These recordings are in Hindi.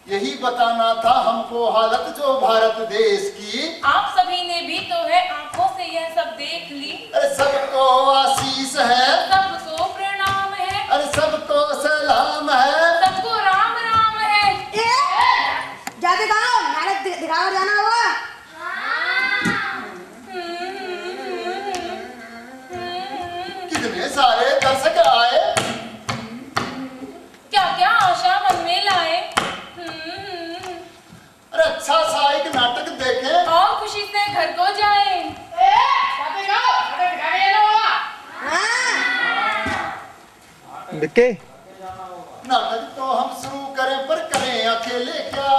यही बताना था हमको हालत जो भारत देश की। आप सभी ने भी तो है आंखों से यह सब देख ली। अरे सबको आशीष है, सबको प्रणाम है, अरे सबको सलाम है, सबको राम राम है। जाते कहाँ नाटक दिखावा जाना हुआ। कितने सारे दर्शक आए, क्या क्या आशा मन में लाए। अरे अच्छा सा एक नाटक देखें और खुशी से घर को जाए। विक्की नाटक तो हम शुरू करें पर करें अकेले क्या।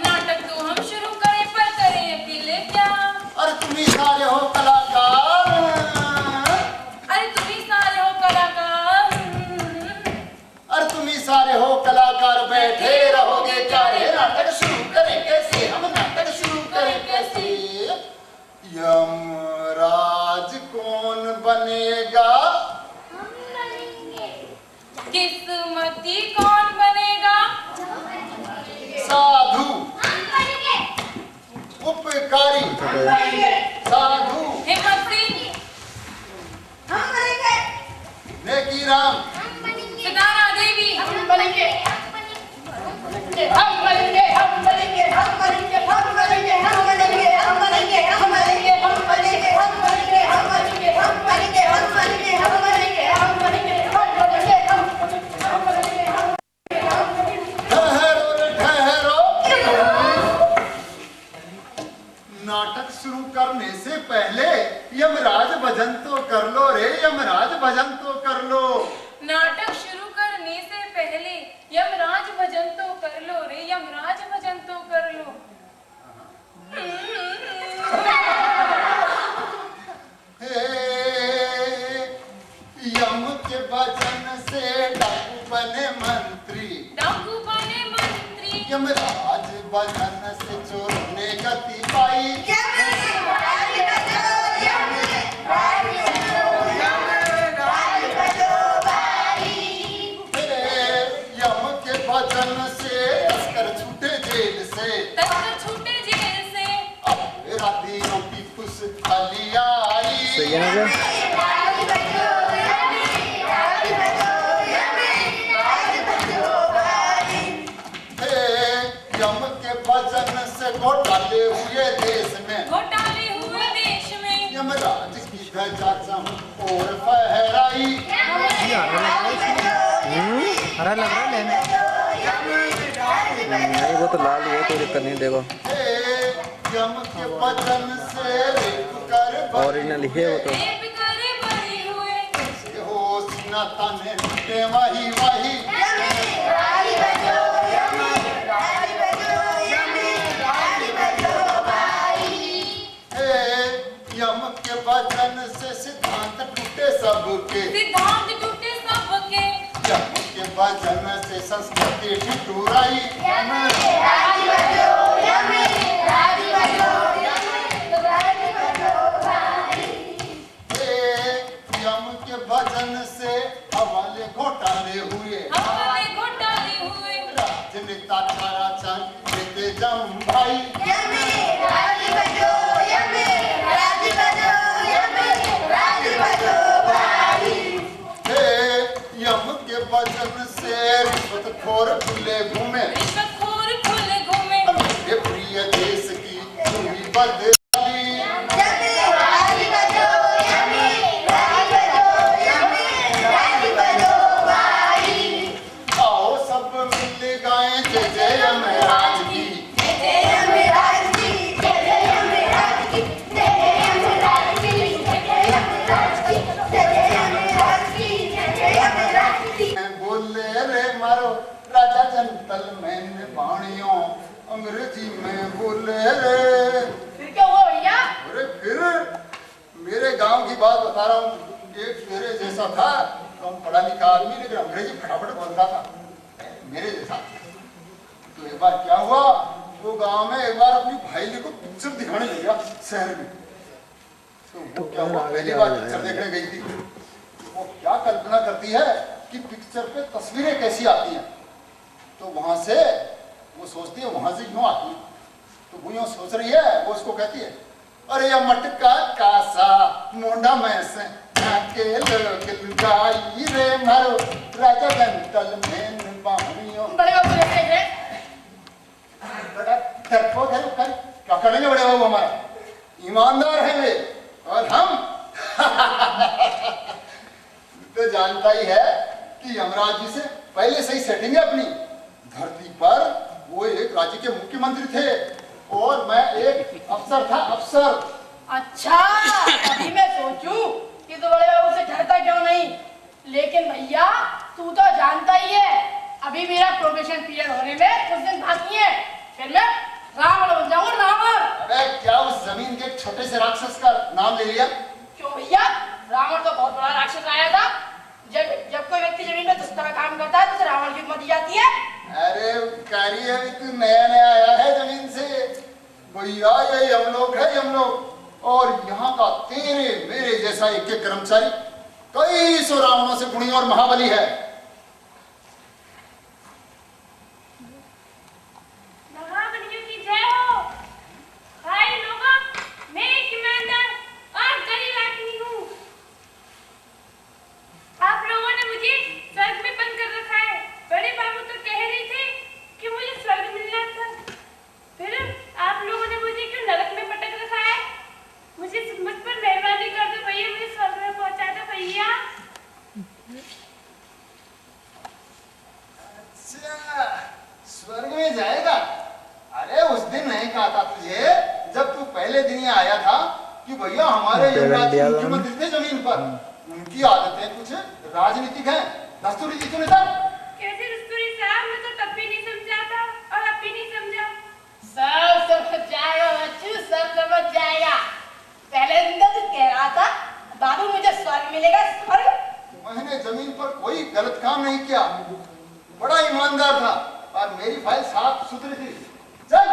नाटक तो हम शुरू करें पर करें अकेले क्या। अरे तुम ही सारे हो कलाकार, अरे तुम ही सारे हो कलाकार। अरे तुम ही सारे हो कलाकार, बैठे रहोगे क्या रे। नाटक शुरू करें कैसे, हम नाटक शुरू करें कैसे। यमराज कौन बनेगा, किस्मती कौन बनेगा। साधु उपकारी, साधु हिम्मती हम बनेंगे, नेकी राम, सितारा देवी। हम बनेंगे, हम बनेंगे, हम बनेंगे, हम बनेंगे, हम बनेंगे, हम बनेंगे, हम बनेंगे, हम बनेंगे, हम बनेंगे, हम बनेंगे, हम बनेंगे, हम बनेंगे, हम बनेंगे, हम बनेंगे, हम बनेंगे, हम बनेंगे, हम बनेंगे। ठहरो रे ठहरो। नाटक शुरू करने से पहले यमराज भजन तो कर लो रे, यमराज भजन तो कर लो। नाटक शुरू करने से पहले यमराज भजन तो कर लो रे, यमराज भजन तो कर लो। हे यम के भजन से डाकू बने मंत्री, डाकू बने मंत्री। यमराज भजन से चोर ने गति पाई। यम के भजन से तस्कर छूटे जेल से, तस्कर छूटे जेल से। अब रातियों की खुशहाली आई। सही है ना यम के भजन से घोटाले हुए देश में, घोटाले हुए देश में। यमराज की ध्वजा और फहराई। हरा लग रहा है लेने। नहीं वो तो लाल ही है, कोई दिक्कत नहीं। देखो यम के भजन से रेप कर ओरिजिनल ही है वो तो। रेप करे बरी हुए। हो सीना ताने लुटे वही वही। यम के भजन से सिद्धांत टूटे सबके, सिद्धांत टूटे सबके। यम के भजन से संस्कृति ठिठुराई। यम के भजन से हवाले घोटाले हुए, हवाले घोटाले हुए। राजनेता ताराचंद देते जम भाई। यम के भजन से रिश्वत खोर खुले घूमे, रिश्वतखोर खुले घूमे। मेरे प्रिय देश की हुई बदली। आओ सब मिल गाएं जय जय यमराज की। बोले रे मारो राजा जेंटलमैन बाणियों, अंग्रेजी में बोले रे। फिर क्या हुआ भैया? अरे फिर मेरे गांव की बात बता रहा हूँ। एक मेरे जैसा था, कम पढ़ा लिखा आदमी, लेकिन अंग्रेजी फटाफट बोलता था मेरे जैसा। तो एक बार क्या हुआ, वो गांव में एक बार अपनी भाई को पिक्चर दिखाने लगा शहर में। तो वो क्या हुआ, पहली बार पिक्चर देखने गई थी। वो क्या कल्पना करती है कि पिक्चर पे तस्वीरें कैसी आती हैं। तो वहां से वो सोचती है वहां से क्यों आती, तो वो यूं सोच रही है, वो उसको कहती है अरे या मटका कासा मुंडा में से आके लोग लुगाई रे मारो राजा बंतल में बाहुनियों। बड़े बाबू देख रहे बड़ा डरपोक है, क्या करेंगे बड़े बाबू, हमारा ईमानदार है वे और हम तो जानता ही है कि यमराज जी से पहले से ही सेटिंग है अपनी। धरती पर वो एक राज्य के मुख्यमंत्री थे और मैं एक अफसर था, अफसर। अच्छा, अभी मैं सोचूं कि तो बड़े बाबू से डरता क्यों नहीं, लेकिन भैया तू तो जानता ही है अभी मेरा प्रोबेशन पीरियड होने में कुछ दिन बाकी है, फिर मैं रावण बन जाऊंगा, रावण। अबे क्या उस जमीन के एक छोटे से राक्षस का नाम ले लिया? क्यों भैया, रावण तो बहुत बड़ा राक्षस आया था। जब कोई व्यक्ति जमीन में दुष्ट का काम करता है तो उसे रावण की उपमा दी जाती है। अरे कारी, अभी तू नया नया आया है जमीन से भैया, ये यमलोक है, यमलोक। और यहाँ का तेरे मेरे जैसा एक एक कर्मचारी कई सौ रावणों से गुणी और महाबली है। महाबलियों की जय हो। भाई लोगों, मैं एक ईमानदार और गरीब आदमी हूँ। आप लोगों ने मुझे स्वर्ग में बंद कर रखा है। बड़े बाबू तो कह रहे थे कि मुझे स्वर्ग मिलना था, फिर आप लोगों ने मुझे क्यों नरक में पटक रखा है? मुझ पर मेहरबानी कर दो भैया, मुझे स्वर्ग में पहुंचा दो भैया। अच्छा, स्वर्ग में जाएगा? अरे उस दिन नहीं कहा था तुझे, जब तू पहले दिन ही आया था कि भैया हमारे यमराज जी मुख्यमंत्री थे जमीन पर, उनकी आदतें कुछ राजनीतिक हैं, दस्तूरी जी तूने था। कैसे दस्तूरी साहब, मैं तो तब भी नहीं समझा था और अब भी नहीं समझा। सब समझ जाएगा बच्चू, सब समझ जाएगा। पहले दिन तो कह रहा था बाबू मुझे स्वर्ग मिलेगा, स्वर्ग। मैंने जमीन पर कोई गलत काम नहीं किया, बड़ा ईमानदार था और मेरी फाइल साफ सुथरी थी। चल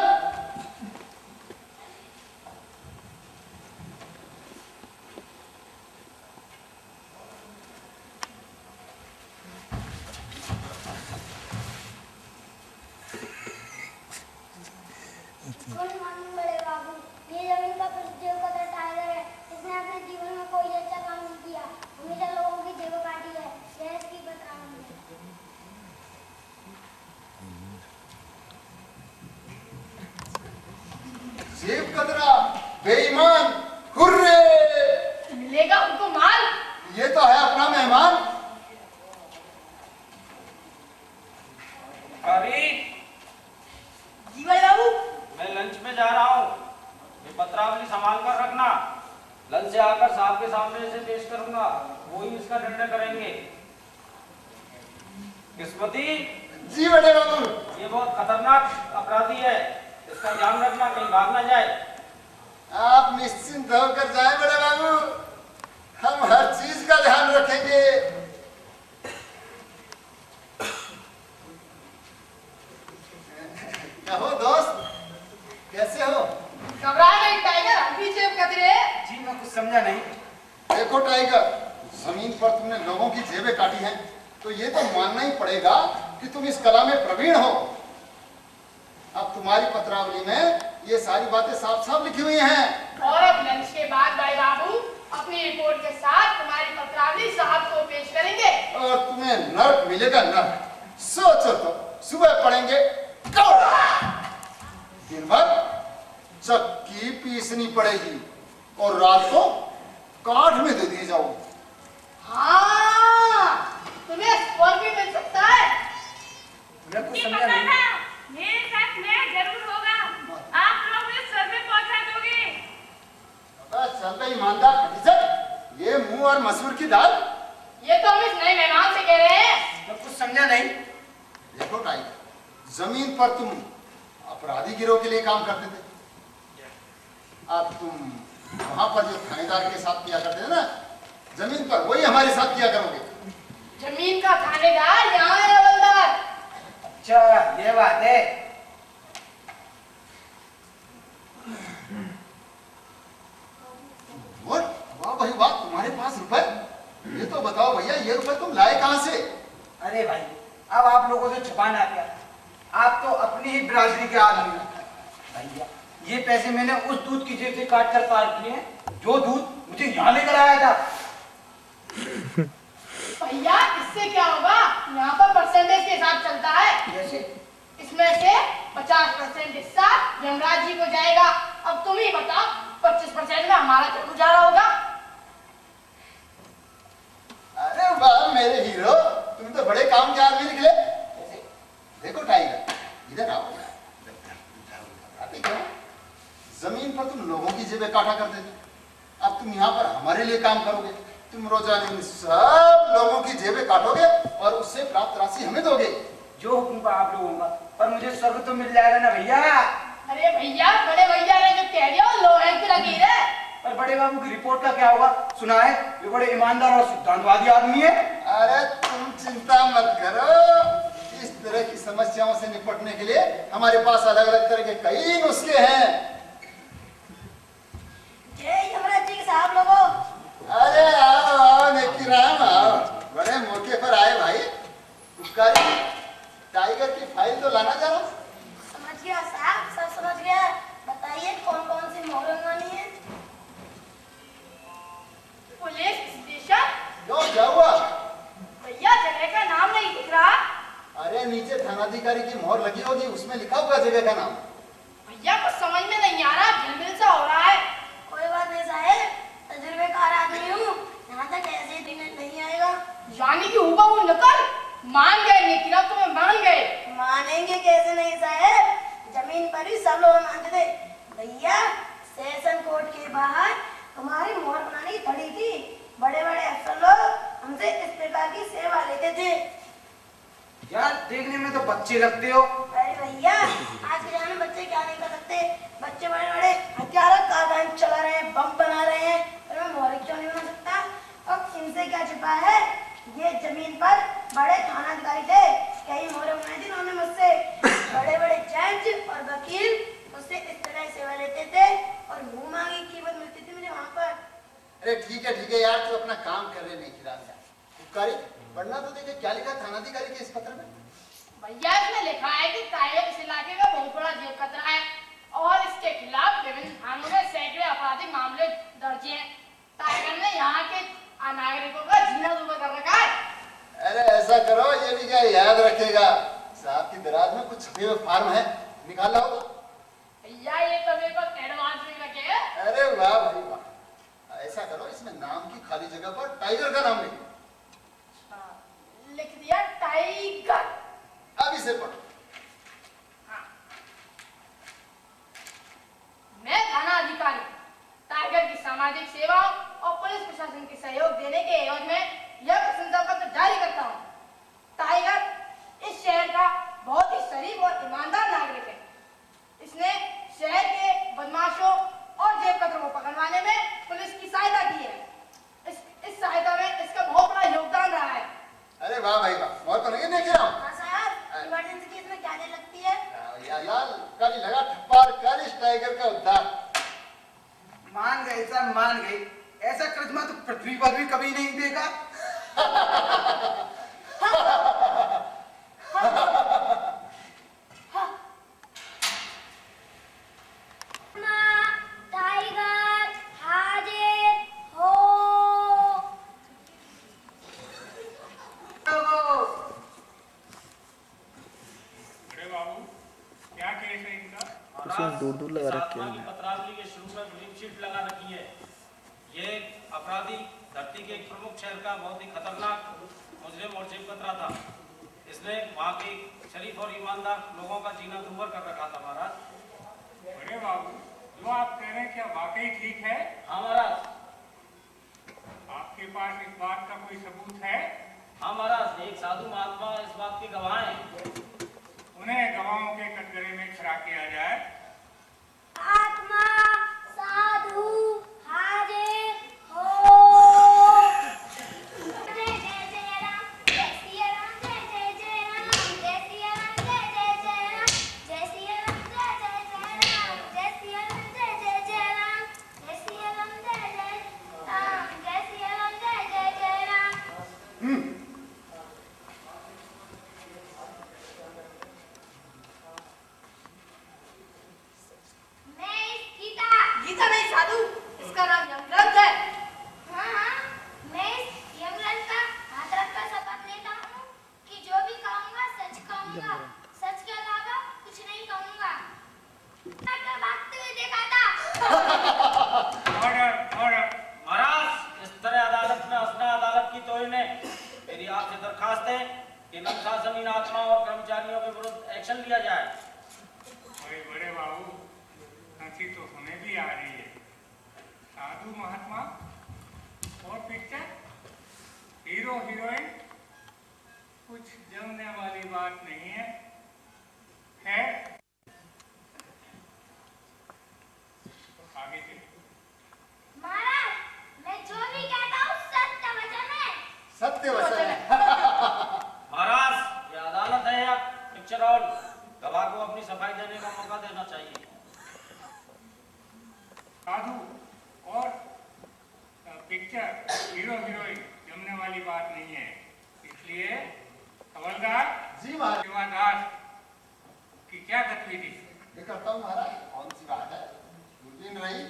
बड़े बाबू, ये जमीन का देव कतरा टाइगर है, इसने अपने जीवन में कोई अच्छा काम नहीं किया, हमेशा लोगों की जेबें काटी है, यह इसकी बदनामी है। जेब कतरा, बेईमान, हुर्रे! मिलेगा उनको माल। ये तो है अपना मेहमान। अरे जी बड़े बाबू। मैं लंच में जा रहा हूँ, ये पत्रावली संभाल कर रखना। लंच से आकर साहब के सामने इसे पेश करूंगा, वो ही इसका निर्णय करेंगे। किस्मती जी बड़े बाबू। ये बहुत खतरनाक अपराधी है, इसका ध्यान रखना कहीं भाग ना जाए। आप निश्चिंत होकर जाएं बड़े बाबू, हम हर चीज का ध्यान रखेंगे। क्या हो दोस्त, कैसे हो? घबरा नहीं टाइगर, हम भी जेब कतरे। जी मैं कुछ समझा नहीं। देखो टाइगर, जमीन पर तुमने लोगों की जेबें काटी हैं, तो ये तो मानना ही पड़ेगा कि तुम इस कला में प्रवीण हो। अब तुम्हारी पत्रावली में ये सारी बातें साफ साफ लिखी हुई हैं। और अब लंच के बाद बड़े बाबू अपनी रिपोर्ट के साथ तुम्हारी पत्रावली साहब को पेश करेंगे। और तुम्हें नर्क मिलेगा, नर्क। सोचो तो, सुबह पढ़ेंगे कौड़ा, दिन भर चक्की पीसनी पड़ेगी और रात को काठ में दे दी जाओ। हाँ, तुम्हें स्वर्ग भी मिल सकता है। मैं कुछ ये समझा पता नहीं। था, मेरे साथ न्याय जरूर होगा। आप लोग मुझे स्वर्ग में पहुंचा दोगे। बस चल रही ईमानदार खटीचक, ये मुंह और मसूर की दाल। ये तो हम इस नए मेहमान से कह रहे हैं। मैं कुछ समझा नहीं। देखो टाइगर, जमीन पर तुम अपराधी गिरोह के लिए काम करते थे, अब तुम वहां पर जो थानेदार के साथ किया करते थे ना जमीन पर, वही हमारे साथ किया करोगे। जमीन का थानेदार यहाँ है हवलदार। अच्छा ये बात है। और वाह भाई वाह, तुम्हारे पास रुपए? ये तो बताओ भैया, ये रुपए तुम लाए कहां से? अरे भाई अब आप लोगों से छुपाना क्या, आप तो अपनी ही बिरादरी के आदमी हैं। भैया ये पैसे मैंने उस दूध की जेब से काट कर पार किए हैं जो दूध मुझे यहाँ लेकर आया था। भैया इससे क्या होगा, यहाँ पर परसेंटेज के हिसाब चलता है। जैसे इसमें से 50% हिस्सा यमराज जी को जाएगा। अब तुम ही बताओ 25% में हमारा क्या गुजारा होगा। अरे वाह मेरे हीरो, तुम तो बड़े काम के आदमी निकले। देखो टाइगर, इधर आओ। आते क्या? जमीन पर तुम लोगों की जेबें काटा करते थे, अब तुम यहाँ पर हमारे लिए काम करोगे। तुम रोजाना इन सब लोगों की जेबें काटोगे और उससे प्राप्त राशि हमें दोगे। जो हुक्म का आप लोगों का, पर मुझे स्वर्ग तो मिल जाएगा ना भैया। अरे भैया, बड़े भैया ने जो कह दिया वो लोहे की लकीर है। पर बड़े बाबू की रिपोर्ट का क्या होगा? सुना है ये बड़े ईमानदार और सिद्धांतवादी आदमी है। अरे तुम चिंता मत करो, इस तरह की समस्याओं से निपटने के लिए हमारे पास अलग अलग तरह के कई नुस्खे हैं। जय यमराज जी के साहब लोगों। अरे आओ आओ नेकी राम आओ, बड़े मौके पर आए भाई। उपकारी टाइगर की फाइल तो लाना जरा। समझ गया साहब, सब समझ गया। बताइए कौन कौन सी मोहर लगानी है? Police station. क्यों क्या हुआ? भैया जगह का नाम नहीं दिख रहा। अरे नीचे थानाधिकारी की मोहर लगी होगी, उसमें लिखा होगा जगह का नाम। भैया कुछ समझ में नहीं आ रहा, झिलमिल सा हो रहा है। कोई बात नहीं साहब, तजुर्बेकार आदमी हूँ, यहाँ तक ऐसे दिन नहीं आएगा। यानी कि हुआ वो नकल मान गए, निकला तुम्हें मान गए। मानेंगे कैसे नहीं साहब, जमीन पर ही सब लोग मानते थे। भैया सेशन कोर्ट के बाहर तुम्हारी मोहर बनाने की खड़ी थी। बड़े बड़े अफसर लोग हमसे इस प्रकार की सेवा लेते थे। यार देखने में तो बच्चे लगते हो। अरे भैया आज के जमाने में बच्चे क्या नहीं कर सकते। बच्चे बड़े बड़े हथियार कारखाने चला रहे हैं, बम बना रहे हैं, और मैं मोहर क्यों नहीं बना सकता? अब इनसे क्या छिपा है? ये जमीन पर बड़े थानाधिकारी थे, कई मोहरें बनाई थी उन्होंने मुझसे। बड़े बड़े जज और वकील मुझसे इस तरह सेवा लेते थे और मुंह मांगी कीमत मिलती थी मुझे वहाँ पर। अरे ठीक है यार, तू अपना काम कर रहे नहीं खिलाफ यार। उपकारी पढ़ना तो देखे, क्या लिखा थानाधिकारी के इस पत्र में? भैया इसमें लिखा है कि टाइगर इस इलाके का बहुत बड़ा जेब कतरा है और इसके खिलाफ विभिन्न थानों में सैकड़े आपराधिक मामले दर्ज हैं। टाइगर ने यहाँ के नागरिकों का जीना दुर्भर कर रखा है। अरे ऐसा करो, ये भी क्या याद रखेगा, साहब की दराज में कुछ छपे हुए फार्म है, निकाला होगा। भैया ये तो मेरे को एडवांस में रखे है। अरे वाह भाई वाह, ऐसा करो इसमें नाम की खाली जगह पर टाइगर का नाम लिखो। लिख दिया टाइगर। अब इसे पढ़ो। मैं थाना अधिकारी टाइगर की सामाजिक सेवा और पुलिस प्रशासन के सहयोग देने के एवज में यह प्रशंसा पत्र जारी करता हूँ। टाइगर इस शहर का बहुत ही शरीफ और ईमानदार नागरिक है। इसने शहर के बदमाशों और जेब कतरों को पकड़वाने में पुलिस की सहायता की है। इस सहायता में इसका बहुत बड़ा योगदान रहा है। अरे वाह भाई वाह, और तो नहीं देख रहा हूँ। हाँ साहब, इमरजेंसी केस में क्या देर लगती है? या लाल कल लगा ठप्पा और कर इस टाइगर का उद्धार। मान गए साहब, मान गए। ऐसा करिश्मा तो पृथ्वी पर भी कभी नहीं देखा। टाइगर हाजिर हो। अरे बाबू क्या केस है इनका? उसमें दूर लगा रखे हैं। पत्रावली के शुरू में ग्रीन शीट लगा रखी है। ये अपराधी धरती के एक प्रमुख शहर का बहुत ही खतरनाक मुजरिम और जेब कतरा था। इसने वहाँ के शरीफ और ईमानदार लोगों का जीना दुर्भर कर रखा था महाराज। अरे बाबू जो आप कह रहे हैं क्या वाकई ठीक है? हाँ महाराज। आपके पास इस बात का कोई सबूत है? हाँ महाराज, एक साधु महात्मा इस बात के गवाह हैं। उन्हें गवाहों के कटघरे में खड़ा किया जाए। आत्मा साधु हाजिर हो। जय जय जय राम, जय सिया राम, जय जय जय राम, जय सिया राम, जय जय जय राम, जय सिया राम, जय जय जय राम, जय सिया राम, जय जय जय राम, जय सिया राम, जय जय राम, जय सिया राम, जय जय जय राम। चाहते हैं कि अनुशासनहीन आत्माओं और कर्मचारियों के विरुद्ध एक्शन लिया जाए। भाई बड़े बाबू, हंसी तो हमें भी आ रही है। साधु महात्मा और पिक्चर, हीरो हीरोइन, कुछ जमने वाली बात नहीं है। आगे चलिए। महाराज, मैं जो भी कहता हूँ सत्य वचन है। सत्य वचन है। महाराज, ये अदालत है या पिक्चर हॉल? गवाह को अपनी सफाई देने का मौका देना चाहिए। साधु और पिक्चर, हीरो हीरोइन जमने वाली बात नहीं है। इसलिए हवलदार जी महाराज। सेवादार की क्या गतिविधि? ये करता हूँ महाराज, कौन सी बात है, दूरबीन रही,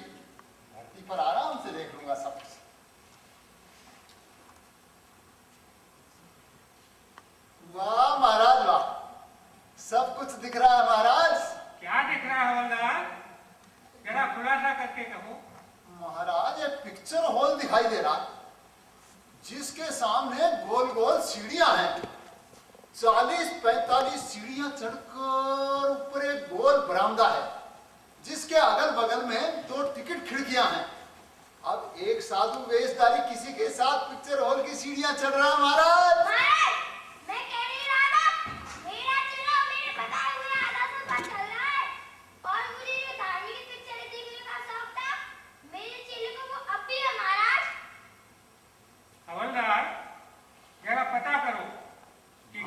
धरती पर आराम से देख लूंगा सब कुछ। वाह महाराज वाह, सब कुछ दिख रहा है महाराज। क्या दिख रहा है हवलदार? जरा खुलासा करके कहो। महाराज ये पिक्चर हॉल दिखाई दे रहा, जिसके सामने गोल गोल सीढ़ियां हैं। 40-45 सीढ़ियां चढ़कर ऊपर एक गोल बरामदा है, जिसके अगल बगल में 2 टिकट खिड़कियां हैं। अब एक साधु वेशधारी किसी के साथ पिक्चर हॉल की सीढ़ियां चढ़ रहा है महाराज। महाराज, मैं कह नहीं रहा था, मेरा चुनाव मेरे बताए हुए आदर्शों पर चल रहा है। और मुझे जो धार्मिक पिक्चरें देखने का शौक था, मेरे चेलों को अब भी है महाराज। हवलदार, जरा पता करो कि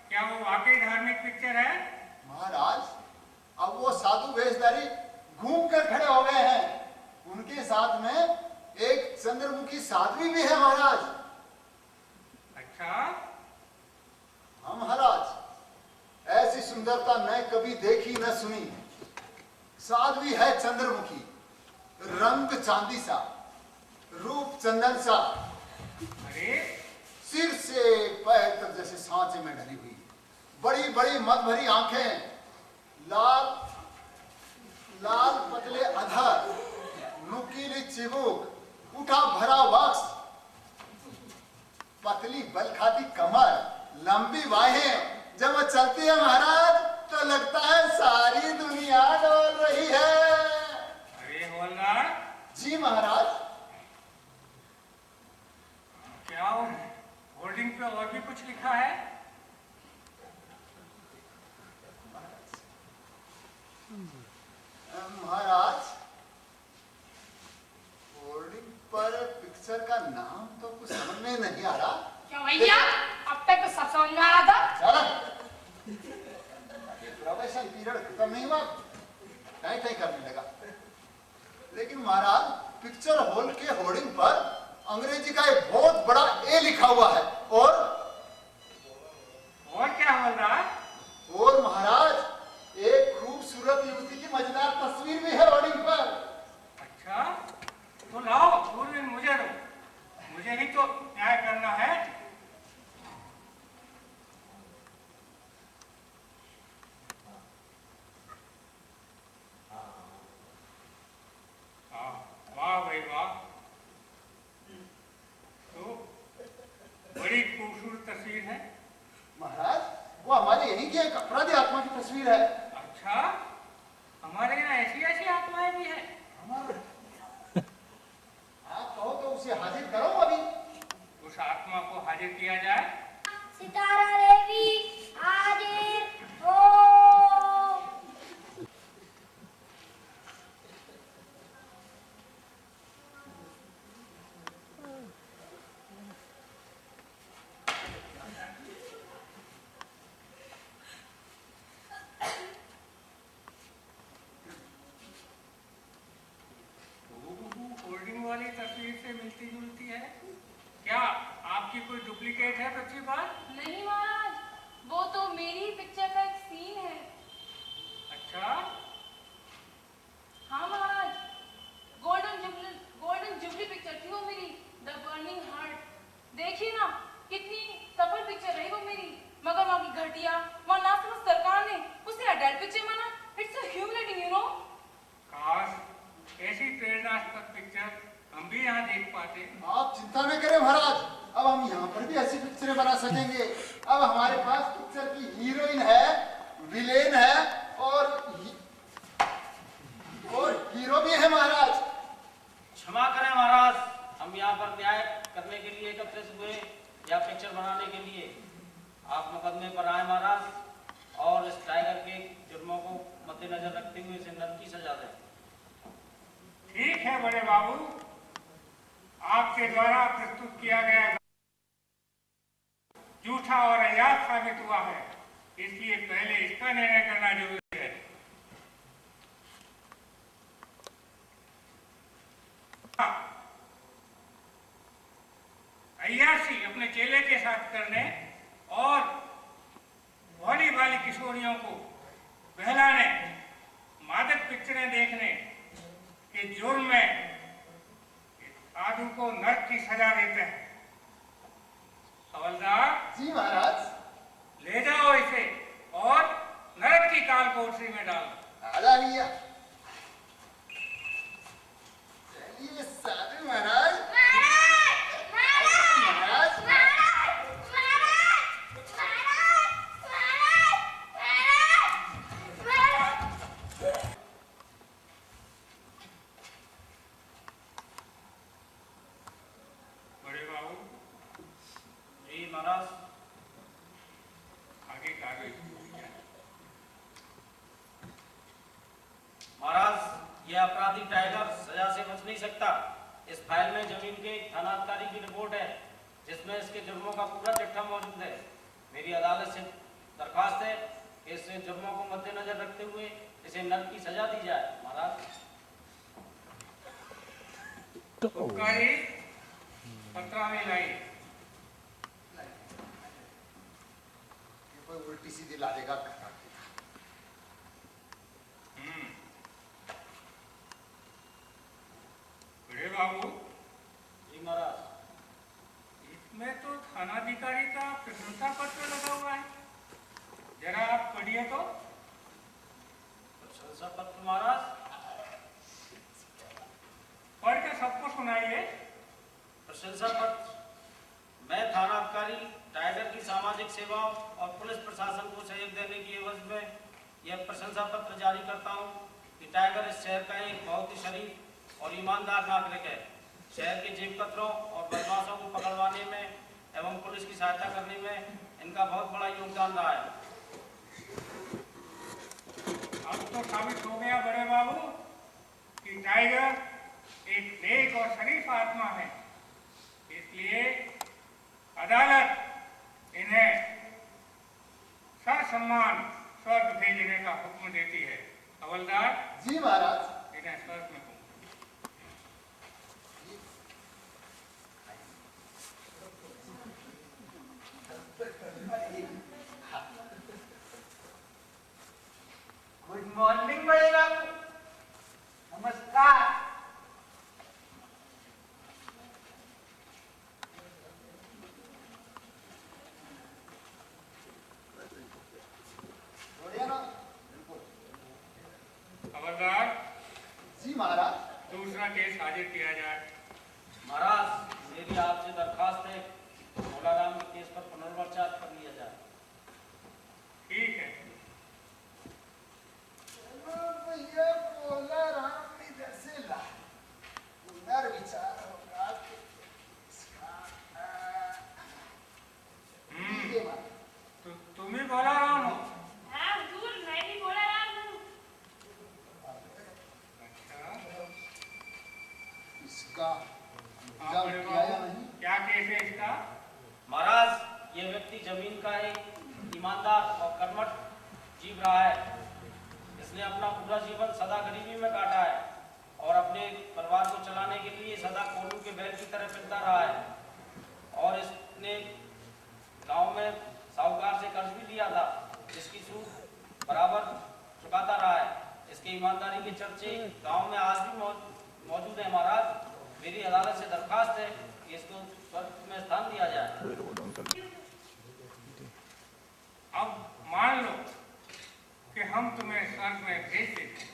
क्या वो वाकई धार्मिक पिक्चर है? महाराज, अब वो साधु वेशधारी घूम कर खड़े हो गए हैं। उनके साथ में एक चंद्रमुखी साध्वी भी है महाराज। अच्छा, हाँ महाराज, ऐसी सुंदरता मैं कभी देखी न सुनी। साध्वी है चंद्रमुखी, रंग चांदी सा, रूप चंदन सा, अरे सिर से पैर तक जैसे सांचे में ढली हुई, बड़ी बड़ी मद भरी आंखें, लाल लाल पतले अधर, नुकीली चिबुक, उठा भरा वक्ष, पतली बल खाती कमर, लंबी बाहें। जब वो चलती है महाराज तो लगता है सारी दुनिया डोल रही है। अरे हवलदार, जी महाराज। क्या होर्डिंग पे और भी कुछ लिखा है? महाराज, होर्डिंग पर पिक्चर का नाम तो कुछ समझ में नहीं आ रहा। क्यों भैया, अब तक तो सब समझ में आ रहा था। चलो, प्रोबेशन पीरियड खत्म नहीं हुआ, कहीं कहीं करने लगा। लेकिन महाराज, पिक्चर हॉल के होर्डिंग पर अंग्रेजी का एक बहुत बड़ा ए लिखा हुआ है। और क्या हवलदार? और महाराज, एक खूबसूरत युवती की मजेदार तस्वीर भी है होर्डिंग पर। अच्छा, तो लाओ दूरबीन मुझे दो, मुझे ही तो न्याय करना है। वाह भाई वाह, तो बड़ी खूबसूरत तस्वीर है। महाराज, वो हमारे यहीं की एक अपराधी आत्मा की तस्वीर है। अच्छा, हमारे यहाँ ऐसी ऐसी आत्माएं भी हैं। आप कहो तो उसे हाजिर करो अभी। उस आत्मा को हाजिर किया जाए। सितारा देवी हाजिर हो। होल्डिंग वाली तस्वीर से मिलती जुलती है। क्या आपकी कोई डुप्लीकेट है बच्ची बात? नहीं महाराज, वो तो मेरी पिक्चर का एक सीन है। अच्छा, हाँ महाराज, गोल्डन जुबली पिक्चर थी वो मेरी, द बर्निंग हार्ट। देखिए ना, कितनी सफल पिक्चर रही वो मेरी। मगर वहाँ की घटिया, वहाँ ना समझ सरकार ने उसे अडल्ट पिक्चर माना। It's so humiliating, you know. काश ऐसी प्रेरणास्पद पिक्चर हम भी यहाँ देख पाते। आप चिंता न करें महाराज, अब हम यहाँ पर भी ऐसी पिक्चरें बना सकेंगे। अब हमारे पास पिक्चर की हीरोइन है, विलेन है और हीरो भी है महाराज। क्षमा करें महाराज, हम यहाँ पर न्याय करने के लिए एकत्रित हुए या पिक्चर बनाने के लिए। आप मुकदमे पर आए महाराज और इस टाइगर के जुर्मों को मद्देनजर रखते हुए इसे नरक की सजा दें। ठीक है बड़े बाबू, आपके द्वारा प्रस्तुत किया गया झूठा और अयाद साबित हुआ है, इसलिए पहले इसका निर्णय करना जरूरी है। अय्याशी अपने चेले के साथ करने और भोली भाली किशोरियों को बहलाने, मादक पिक्चरें देखने के जुर्म में साधु को नरक की सजा देते हैं। हवलदार जी महाराज। ले जाओ इसे और नरक की काल कोठरी में डालो। आजा भैया। चलिए साधु महाराज। अपराधी टाइगर सजा से बच नहीं सकता। इस फाइल में जमीन के थानाधिकारी की रिपोर्ट है जिसमें इसके जुर्मों का पूरा चिट्ठा मौजूद है। मेरी अदालत से दरखास्त है कि इस जुर्मों को मद्देनजर रखते हुए इसे नरक की सजा दी जाए। महाराज कोई उल्टी सीधी ला देगा। बड़े बाबू जी महाराज, इसमें तो थानाधिकारी का प्रशंसा पत्र लगा हुआ है, जरा आप पढ़िए तो। प्रशंसा पत्र महाराज? पढ़ के सबको सुनाइए। प्रशंसा पत्र। मैं थानाधिकारी टाइगर की सामाजिक सेवाओं और पुलिस प्रशासन को सहयोग देने की एवज में यह प्रशंसा पत्र जारी करता हूँ कि टाइगर इस शहर का एक बहुत ही शरीफ और ईमानदार नागरिक है। शहर के जेब कतरों और बदमाशों को पकड़वाने में एवं पुलिस की सहायता करने में इनका बहुत बड़ा योगदान रहा है। अब तो साबित हो गया बड़े बाबू कि टाइगर एक नेक और शरीफ आत्मा है, इसलिए अदालत इन्हें ससम्मान स्वर्ग भेजने का हुक्म देती है। हवलदार जी महाराज। इन्हें स्वर्ग में गुड मॉर्निंग बड़े बाबू। नमस्कार। हवलदार जी महाराज। दूसरा केस हाजिर किया जाए। महाराज मेरी आपसे दरखास्त है भोलाराम के केस पर पुनर्विचार कर लिया जाए। ठीक है। भैया भोलाराम इधर से ला, पुनर्विचार होगा इसका। तुम ही भोलाराम हो? हाँ हुजूर, मैं भी भोलाराम हूँ। इसका हाँ, बड़े बाबू, क्या केस है इसका? महाराज ये व्यक्ति जमीन का एक ईमानदार और कर्मठ जीव रहा है। इसने अपना पूरा जीवन सदा गरीबी में काटा है और अपने परिवार को चलाने के लिए सदा कोल्हू के बैल की तरह फिरता रहा है। और इसने गांव में साहूकार से कर्ज भी लिया था जिसकी सूद बराबर चुकाता रहा है। इसके ईमानदारी के चर्चे गांव में आज भी मौजूद है। महाराज मेरी अदालत से दरखास्त है कि इसको स्वर्ग में स्थान दिया जाए। अब मान लो कि हम तुम्हें स्वर्ग में भेज देते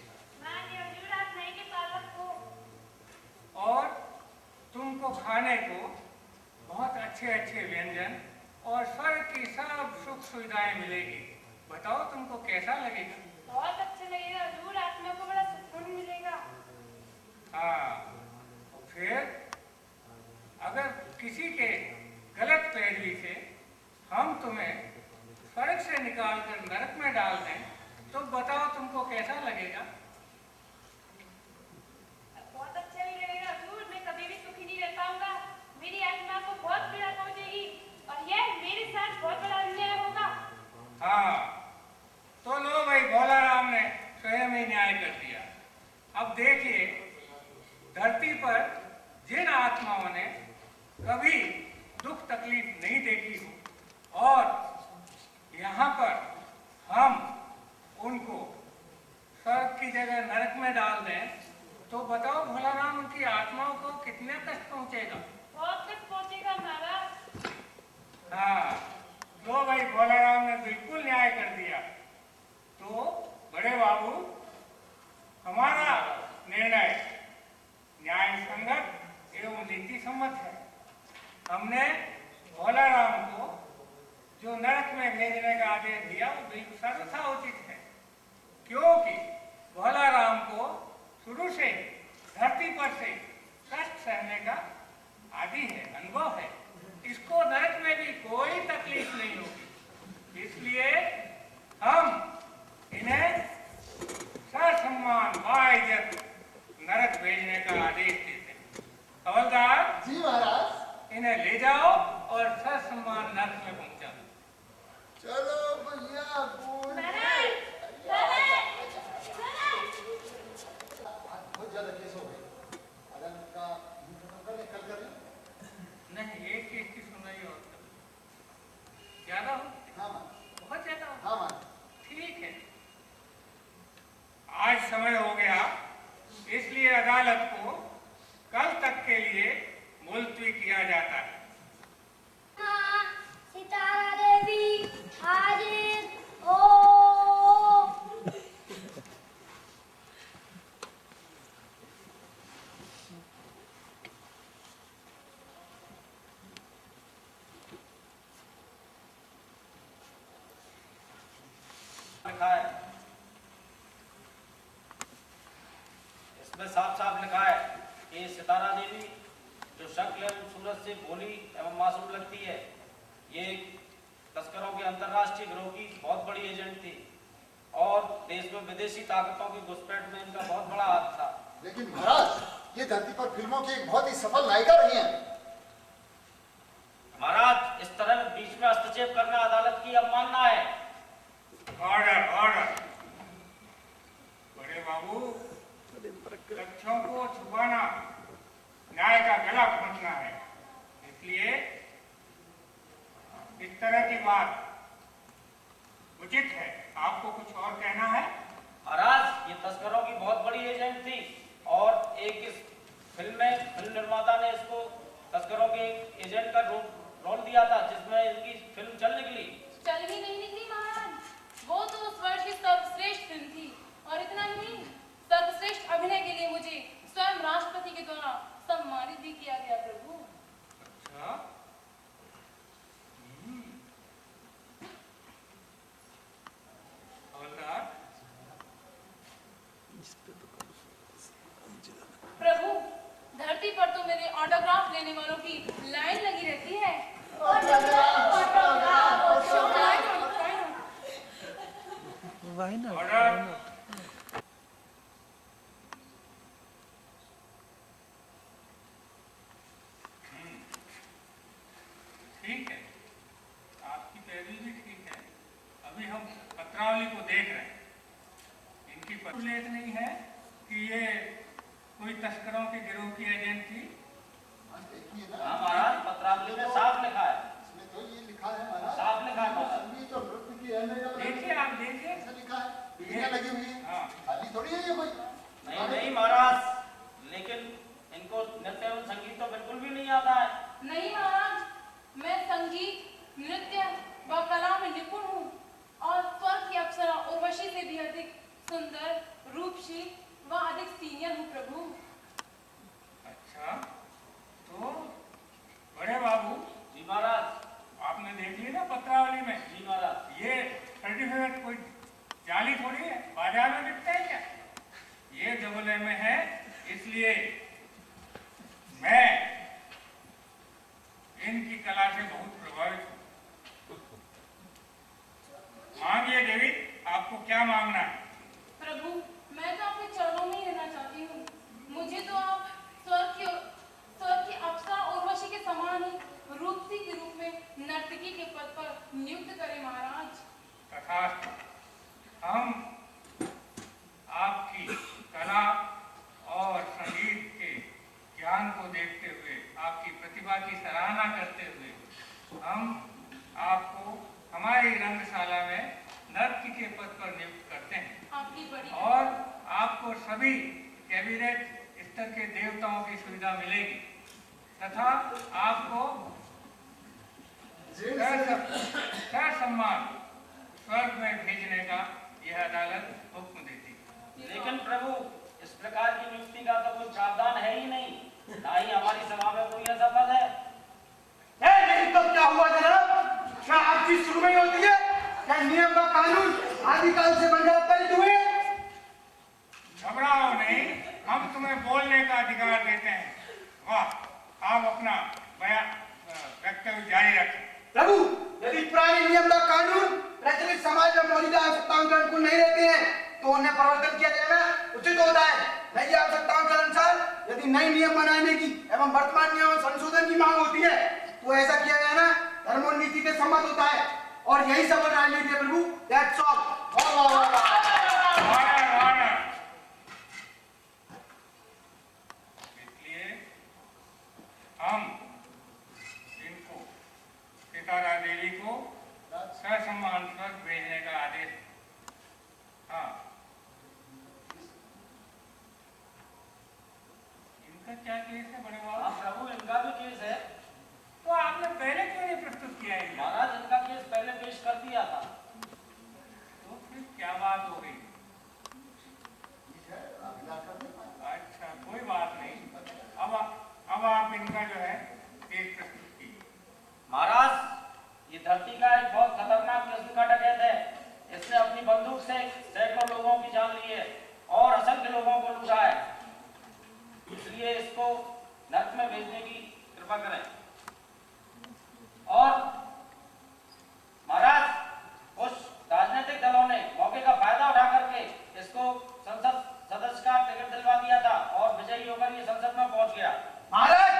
और तुमको खाने को बहुत अच्छे अच्छे व्यंजन और स्वर्ग की सब सुख सुविधाएं मिलेगी। बताओ तुमको कैसा लगेगा? बहुत अच्छा लगेगा हजूर, आत्मा को बड़ा सुकून मिलेगा। हाँ, फिर अगर किसी के गलत पैरवी से हम तुम्हें स्वर्ग से निकालकर नरक में डाल दें तो बताओ तुमको कैसा लगेगा? बहुत अच्छा नहीं लगेगा हजूर, मैं कभी भी सुखी नहीं रह पाऊंगा। मेरी आत्मा को बहुत पीड़ा पहुंचेगी और यह मेरे साथ बहुत बड़ा अन्याय होगा। हाँ, तो लो भाई, भोला राम ने स्वयं ही न्याय कर दिया। अब देखिए, धरती पर जिन आत्माओं ने कभी दुख तकलीफ नहीं देखी हो और यहाँ पर हम उनको स्वर्ग की जगह नरक में डाल दें तो बताओ भोला राम उनकी आत्माओं को कितने कष्ट पहुंचेगा? बहुत कष्ट पहुंचेगा महाराज। हाँ, लो भाई, भोला राम ने बिल्कुल न्याय कर दिया। तो बड़े बाबू, हमारा निर्णय न्याय संगत एवं नीति सम्मत है। हमने भोला राम को जो नरक में भेजने का आदेश दिया वो बिल्कुल सर्वथा उचित है, क्योंकि भोला राम को शुरू से धरती पर से कष्ट सहने का आदि है, अनुभव है। इसको नरक में भी कोई तकलीफ नहीं होगी, इसलिए हम इन्हें ससम्मान बाइज्जत नरक भेजने का आदेश देते हैं। हवलदार जी महाराज। इन्हें ले जाओ और ससम्मान नरक में पहुंचा दो। चलो भैया, बहुत ज्यादा केस हो गए। अदालत का कल कर नहीं, एक केस की सुनवाई और कर। ज्यादा हो? हाँ मान। बहुत ज्यादा हो? हाँ मान। ठीक है, आज समय हो गया, इसलिए अदालत को कल तक के लिए मुलतवी किया जाता है। सितारा देवी हाजिर हो। लिखा है, इसमें साफ साफ लिखा है कि सितारा देवी जो शक्ल एवं सूरत से भोली एवं मासूम लगती है, ये तस्करों के अंतर्राष्ट्रीय गिरोह की बहुत बड़ी एजेंट थी और देश में विदेशी ताकतों की घुसपैठ में इनका बहुत बड़ा हाथ था। लेकिन महाराज, ये धरती पर फिल्मों की एक बहुत ही सफल नायिका रही हैं। महाराज, इस तरह बीच में हस्तक्षेप करना अदालत की अवमानना है। Order, order. बड़े बाबू, तथ्यों को छुपाना न्याय का गला घोंटना है, इसलिए इस तरह की बात उचित है। आपको कुछ और कहना है? महाराज, ये तस्करों की बहुत बड़ी एजेंट थी और एक इस फिल्म में फिल्म निर्माता ने इसको तस्करों के एजेंट का रोल दिया था, जिसमें इनकी फिल्म चल निकली। चल ही नहीं निकली महाराज, वो तो उस वर्ष की सर्वश्रेष्ठ फिल्म थी और इतना ही नहीं, सर्वश्रेष्ठ अभिनय के लिए मुझे स्वयं राष्ट्रपति के द्वारा सम्मानित भी किया गया प्रभु। अच्छा, प्रभु, धरती पर तो मेरे ऑटोग्राफ लेने वालों की लाइन लगी रहती है। Why not? ऑर्डर। ठीक है, आपकी पैरवी भी ठीक है। अभी हम पत्रावली को देख रहे हैं, इनकी उल्लेख नहीं है कि ये कोई तस्करों के गिरोह की एजेंट थी। देखिए ना, हाँ महाराज, पत्रावली में साफ लिखा है, इसमें तो ये लिखा है महाराज, साफ लिखा है महाराज। संगीत और नृत्य की अहमियत देखिए, आप देखिए, ऐसा लिखा है, बीड़ियां लगी हुई है। हाँ। खाली थोड़ी है ये कोई। नहीं नहीं महाराज, लेकिन इनको नृत्य एवं संगीत तो बिल्कुल भी नहीं आता है। नहीं महाराज, मैं संगीत, नृत्य व कला में निपुण हूँ और स्वर्ग की अप्सरा उर्वशी से भी अधिक सुंदर, रूपशी व अधिक सीनियर हूँ प्रभु। अच्छा, तो बड़े बाबू जी महाराज, आपने देख सर्टिफिकेट कोई जाली थोड़ी है, बाजार में बिकता है क्या? ये AA में है, इसलिए मैं इनकी कला से बहुत प्रभावित हूँ। मांगिए देवी, आपको क्या मांगना है? प्रभु, मैं तो आपके चरणों में ही रहना चाहती हूँ। मुझे तो आप स्वर्ग की अप्सरा उर्वशी के समान ही रूपसी के रूप में नर्तकी के पद पर नियुक्त करें महाराज। तथास्तु। हम आपकी कला और संगीत के ज्ञान को देखते हुए, आपकी प्रतिभा की सराहना करते हुए हम आपको हमारी रंगशाला में नर्तकी के पद पर नियुक्त करते हैं। आपकी बड़ी और आपको सभी कैबिनेट स्तर के देवताओं की सुविधा मिलेगी तथा आपको सम्मान स्वर्ग में भेजने का यह अदालत हुक्म देती है। लेकिन प्रभु, इस प्रकार की नियुक्ति का तो कोई प्रावधान है ही नहीं, ना ही हमारी सभा में कोई ऐसा पद है। लेकिन तो क्या हुआ जनाब? क्या आप चीज शुरू में होती है? क्या नियम का कानून आदिकाल से बन जाता है? घबराओ नहीं, हम तुम्हें बोलने का अधिकार देते हैं। वाह, आप अपना वक्तव्य जारी रखें। प्रभु, यदि पुराने नियम का कानून प्रचलित समाज में मौजूदा आवश्यकताओं के अनुकूल नहीं रहते हैं तो उन्हें परिवर्तन किया जाना उचित होता है। नई आवश्यकताओं के अनुसार यदि नए नियम बनाने की एवं वर्तमान नियमों संशोधन की मांग होती है तो ऐसा किया जाना धर्म और नीति के सम्मत होता है, और यही सब राजनीति है प्रभु। That's all. इसलिए हम इनको सितारा देवी को ससम्मान स्वर्ग भेजने का आदेश। हाँ, इनका क्या केस है बड़े बाबा? प्रभु, इनका भी केस है। तो आपने पहले क्यों नहीं प्रस्तुत किया है? महाराज, इनका केस पहले पेश कर दिया था। तो फिर क्या बात हो गई? अच्छा, कोई बात नहीं। अब आप इनका जो है केस प्रस्तुत कीजिए। महाराज, ये धरती का एक बहुत खतरनाक किस्म का डकैत है। इसने अपनी बंदूक से सैकड़ों लोगों की जान ली है और असंख्य लोगों को लूटा है। इसलिए इसको नर्क में भेजने की कृपा करें। और महाराज, कुछ राजनीतिक दलों ने मौके का फायदा उठा करके इसको संसद सदस्य का टिकट दिलवा दिया था और विजयी होकर ये संसद में पहुंच गया। महाराज,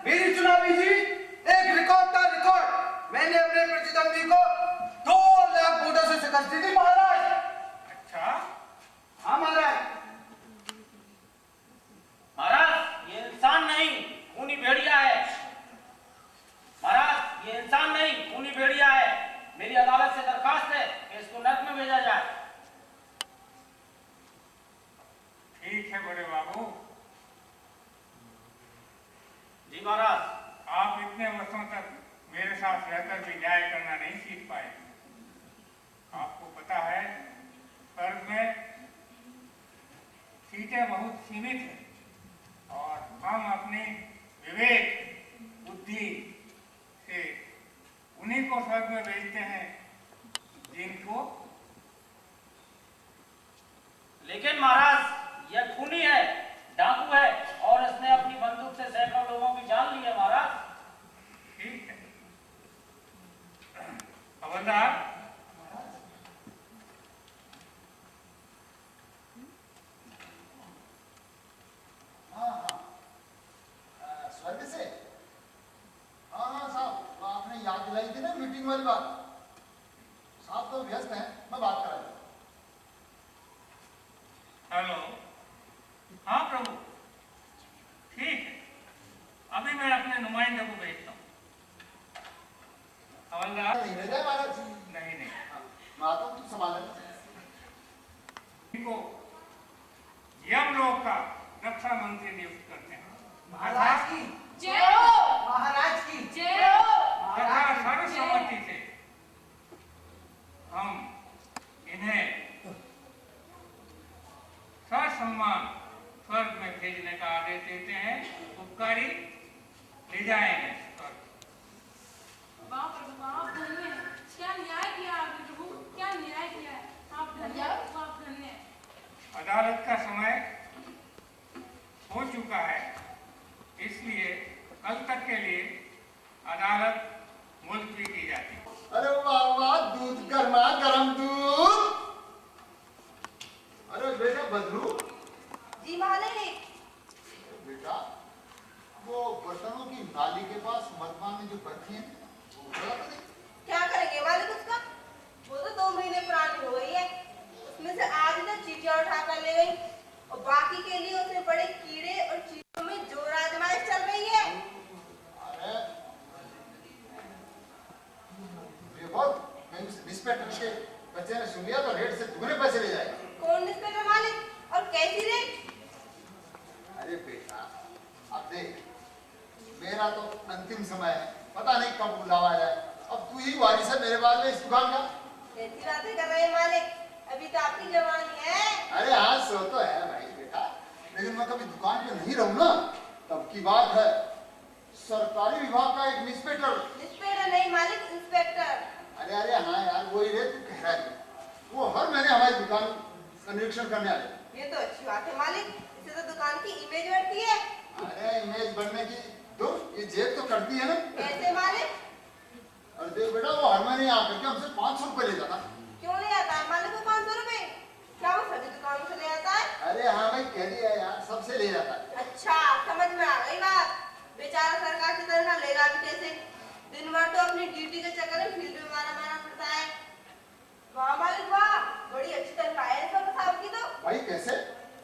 मेरी चुनावी जीत एक रिकॉर्ड था, रिकॉर्ड। मैंने अपने प्रतिद्वंदी को 2 लाख वोटों से शिकस्त दी थी महाराज। अच्छा? हाँ महाराज। महाराज, ये इंसान नहीं, खूनी भेड़िया है। महाराज, ये इंसान नहीं, खूनी भेड़िया है। मेरी अदालत से दरखास्त है कि इसको नर्क में भेजा जाए। ठीक है बड़े बाबू। जी महाराज। आप इतने वर्षों तक मेरे साथ रहकर भी न्याय करना नहीं सीख पाए। आपको पता है, स्वर्ग में सीटें बहुत सीमित हैं और हम अपनी विवेक बुद्धि से उन्हीं को स्वर्ग में भेजते हैं जिनको। लेकिन महाराज, यह खूनी है, डाकू है और इसने अपनी बंदूक से सैकड़ों लोगों की जान ली है महाराज। ठीक है हवलदार, स्वर्ग से? हाँ साहब, आपने याद दिलाई थी ना मीटिंग वाली बात। साहब तो व्यस्त हैं, मैं बात करा दूँ। हेलो। हाँ प्रभु, ठीक है, अभी मैं अपने नुमाइंदे को भेजता हूँ। हवलदार। नहीं रह जाए महाराज। नहीं नहीं, मैं आता हूँ, तू संभाल लेना। इनको यमलोक का रक्षा मंत्री नियुक्त करते हैं। महाराज की जय हो। महाराज की जय हो। तथा सर्वसम्मति से हम इन्हें ससम्मान स्वर्ग में भेजने का आदेश देते हैं। उपकारी ले जाएंगे स्वर्ग। वाह प्रभु, वाह, धन्य है। क्या न्याय किया आपने प्रभु, क्या न्याय अदालत का समय हो चुका है, इसलिए कल तक के लिए अदालत मुलतवी की जाती है। अरे वाह वाह, दूध गर्मा गरम दूध। अरे बेटा बदलू। जी मालिक। बेटा वो बर्तनों की नाली के पास मदमान में जो बर्फी है वो बड़ा तो नहीं। क्या करेंगे मालिक उसका? वो तो 2 महीने पुरानी हो गई है। उसमें से आज तो चीटियां उठा कर ले गई और बाकी के लिए उसमें बड़े कीड़े और चीटियों में जोर आजमाइश चल रही है। अरे देखो इंस्पेक्टर के बच्चे ने सुन लिया तो रेट से दुगने पैसे ले जाएगा। कौन इंस्पेक्टर मालिक और कैसी रेट? अरे बेटा अब देख, मेरा तो अंतिम समय है, पता नहीं कब बुलावा जाए। अब तू ही वारिस है मेरे बाद में इस दुकान का। कैसी बातें कर रहे हैं मालिक? अभी तो आपकी जवानी है। अरे हाँ सो तो है भाई बेटा, लेकिन मैं कभी दुकान पे नहीं रहूं ना, तब की बात है। सरकारी विभाग का एक इंस्पेक्टर नहीं मालिक, इंस्पेक्टर। अरे अरे हाँ यार वही रे, तू कह रहा है वो हर महीने हमारी दुकान का निरीक्षण करने आ जाए। ये तो अच्छी बात है मालिक, इससे तो दुकान की इमेज बढ़ती है। अरे इमेज बढ़ने की तो ये जेब तो करती है ना। कैसे मालिक? अरे देख बेटा वो हर महीने आकर के हमसे 500 रुपए ले जाता। क्यों ले आता है मालिक वो 500 रुपए? क्या वो सभी दुकानों से ले आता है? अरे हाँ भाई कह दिया यार, सबसे ले जाता है। अच्छा समझ में आ गई बात। बेचारा सरकार की तरह लेगा भी कैसे? दिन भर तो अपनी ड्यूटी के चक्कर में फील्ड में मारा पड़ता है। वाह मालिक वाह, बड़ी अच्छी तनख्वाह है सब साहब की तो। भाई कैसे?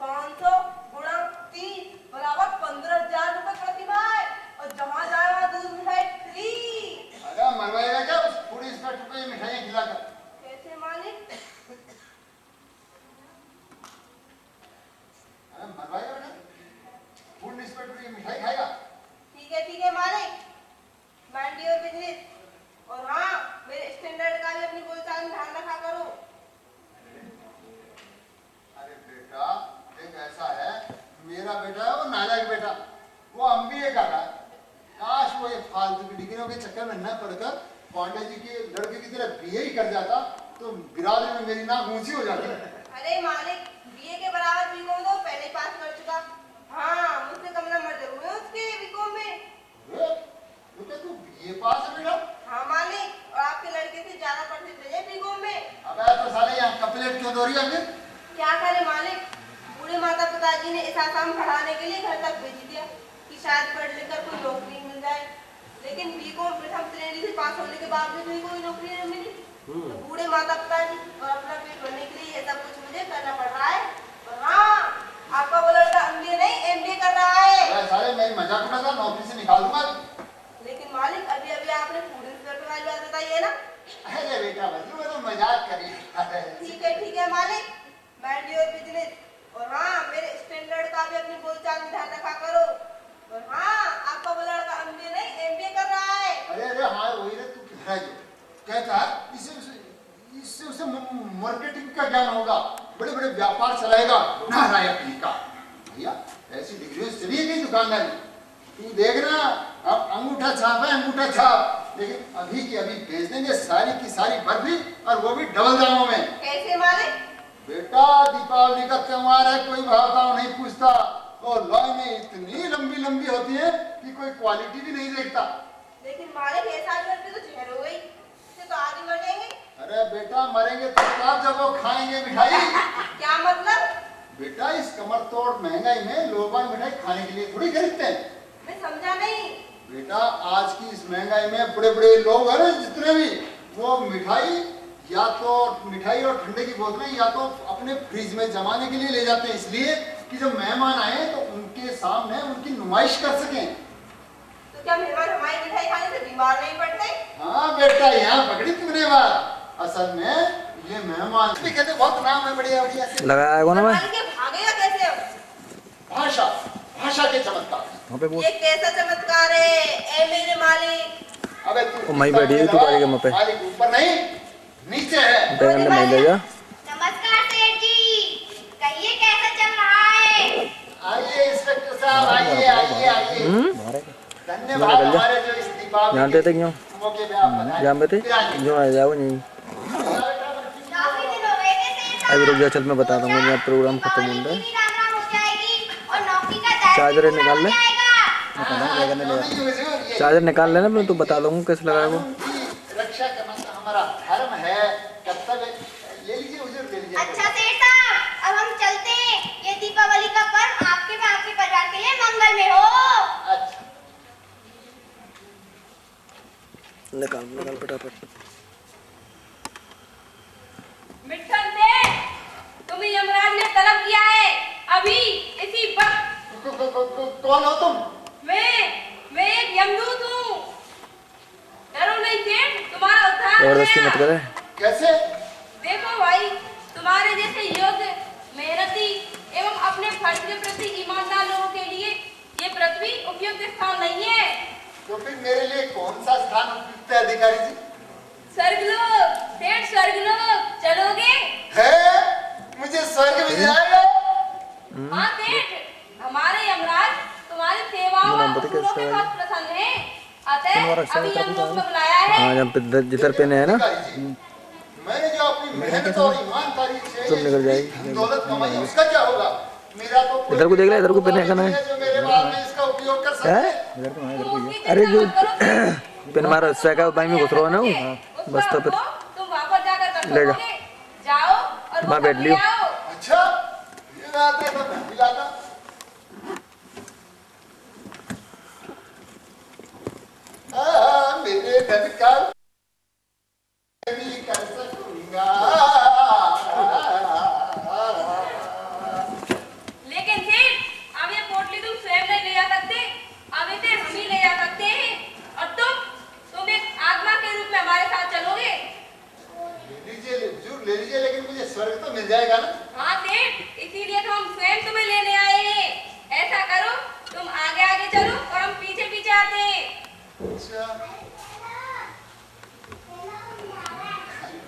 500 गुणा 3 बराबर 15,000 रुपए प्रति माह, और जहाँ जाए वहाँ दूध मिठाई फ्री। अरे मरवाएगा क्या उस फूड इंस्पेक्टर को ये मिठाइयाँ खिलाकर? कैसे मालिक? अरे मरवाएगा बेटा, फूड इंस्पेक्टर ये मिठाई खाएगा? ठीक है मालिक, माइंड योर बिजनेस। और हाँ, मेरे स्टैंडर्ड का भी अपनी बोलचाल में ध्यान रखा करो। अरे बेटा एक ऐसा है, मेरा बेटा है वो नालायक बेटा, वो MBA कर रहा है। काश वो ये फालतू की डिग्रियों के चक्कर में न पड़कर पांडे जी के लड़के की तरह BA ही कर जाता तो बिरादरी में मेरी नाक ऊंची हो जाती। अरे मालिक, BA के बराबर बीकॉम तो पहले ही पास कर चुका। हाँ, मुझसे कम नंबर जरूर है उसके बीकॉम में। तो तू BA पास है बेटा? हाँ मालिक, और आपके लड़के से ज्यादा परसेंटेज है बीकॉम में। अबे तो साले यहाँ कपलेट क्यों दो रही है फिर? क्या करे मालिक, बूढ़े माता पिताजी ने इस आसाम पढ़ाने के लिए घर तक भेज दिया कि शायद पढ़ लिखकर कोई नौकरी मिल जाए, लेकिन बीकॉम प्रथम श्रेणी से पास होने के बावजूद भी कोई नौकरी नहीं मिली। तो बूढ़े माता पिताजी और अपना पेट भरने के लिए ये सब कुछ मुझे करना पड़ रहा है। और हाँ, आपका वो लड़का MBA नहीं MBA कर रहा है। साले मेरी मजाक उड़ाता, नौकरी से निकाल दूंगा। लेकिन मालिक अभी अभी आपने फूड इंस्पेक्टर वाली बात बताई है ना। अरे बेटा बस वो तो मजाक करी। ठीक है मालिक, माइंड योर बिजनेस। और हाँ, मेरे स्टैंडर्ड का भी अपनी बोलचाल में ध्यान रखा करो। और हाँ, आपका वो लड़का MBA नहीं MBA कर रहा है। अरे हाँ वही रे, तू कह रहा है जो कहता है इससे उसे मार्केटिंग का ज्ञान होगा, बड़े बड़े व्यापार चलाएगा। नारायण का भैया ऐसी डिग्रियों से चलिए गई दुकानदारी। तू देखना अब अंगूठा छाप है, अंगूठा छाप, लेकिन अभी की अभी भेज देंगे सारी की सारी बर्फी, और वो भी डबल दामों में। कैसे मालिक? बेटा दीपावली का त्योहार है, कोई भाव ताव नहीं पूछता, और लाइनें इतनी लंबी लंबी होती है कि कोई क्वालिटी भी नहीं देखता। लेकिन मालिक ऐसा करके तो जहर हो गई, इससे तो आज ही मर जाएंगे। अरे बेटा मरेंगे तो कब जब वो खाएंगे मिठाई। क्या मतलब? बेटा इस कमर तोड़ महंगाई में लोग मिठाई खाने के लिए थोड़ी खरीदते हैं। मैं समझा नहीं। बेटा आज की इस महंगाई में बड़े बड़े लोग हैं ना जितने भी, वो मिठाई या तो मिठाई और ठंडे की बोतलें या तो अपने फ्रिज में जमाने के लिए ले जाते हैं, इसलिए कि जब मेहमान आए तो उनके सामने उनकी नुमाइश कर सकें। तो क्या मेहमान हमारी मिठाई खाने से बीमार नहीं पड़ते? हाँ बेटा यहाँ पकड़ी तुमने बात। असल में ये मेहमान भी कहते बहुत नाम है बढ़िया बढ़िया से लगाया कौन है? मालिक ये भागेगा कैसे अब? भाषा भाषा के चमत्कार। ये कैसा चमत्कार है ए मेरे मालिक? अबे ओ मैं बैठी है, तू पारी के मुंह पे। मालिक ऊपर नहीं नीचे है। बैगन में ले जा। नमस्कार सेठ जी, कहिए कैसा चल रहा है? आइए इंस्पेक्टर साहब आइए आइए आइए। धन्यवाद हमारे जो इस दीपावली जानते थे क्यों? मौके पे आप बनाए। जानते थे? जो आ जाओ नहीं। काफी दिन हो गए थे सेठ अभी रुक जा, चल मैं बता दूंगा जब प्रोग्राम खत्म हो जाए। चार्जर निकाल ले, चार्जर निकाल लेना, मैं तो बता दूंगा कैसे लगाए वो। रक्षा करना तो हमारा धर्म है, कर्तव्य। ले लीजिए हुजूर, ले लीजिए। अच्छा सेठ साहब, अब हम चलते हैं। ये दीपावली का पर्व आपके व आपके परिवार के लिए मंगल में हो। अच्छा निकाल फटाफट। मिठन से तुम्हें यमराज ने तलब किया है अभी इसी वक्त। कौन हो तुम? मैं एक यमदूत हूँ। डरो नहीं सेठ, तुम्हारा उद्धार हो जबरदस्ती मत गया। करे। कैसे? देखो भाई, तुम्हारे जैसे योग्य, मेहनती एवं अपने फर्ज के प्रति ईमानदार लोगों के लिए ये पृथ्वी उपयुक्त स्थान नहीं है। तो फिर मेरे लिए कौन सा स्थान उपयुक्त है अधिकारी जी? स्वर्गलोक सेठ, स्वर्गलोक चलोगे? है, मुझे स्वर्ग मिल जाएगा। हाँ सेठ, हमारे यमराज तुम्हारी सेवाओं और उसूलों के साथ प्रसन्न हैं। अतः अभी यमलोक में बुलाया है। हाँ, जब जिधर पे है ना, मैंने जो अपनी मेहनत और ईमानदारी से तुम निकल जाएगी। दौलत कमाई है, उसका क्या होगा? मेरा तो इधर को देख ले, इधर को पेन है जो मेरे बाद में इसका उपयोग कर सकते हैं। अरे जो पेन मारो स्ट्राइक बाई में घुस रहा है ना वो, बस तो फिर तुम वापस जाकर कर ले जा। सकोगे। जाओ और वहाँ बैठ लियो। अच्छा, ये बात है तो मैं भी लाता। मेरे धन का भी कर सकूंगा। लेकिन फिर अब ये पोटली तुम स्वयं नहीं ले जा सकते, अब इसे हम ही ले जा सकते हैं। और तुम एक आत्मा के रूप में हमारे साथ चलोगे। ले लीजिए हुजूर, ले लीजिए, लेकिन मुझे स्वर्ग तो मिल जाएगा ना? हाँ सेठ, इसीलिए तो हम स्वयं तुम्हें लेने आए हैं। ऐसा करो, तुम आगे आगे चलो और हम पीछे पीछे आते हैं। अच्छा,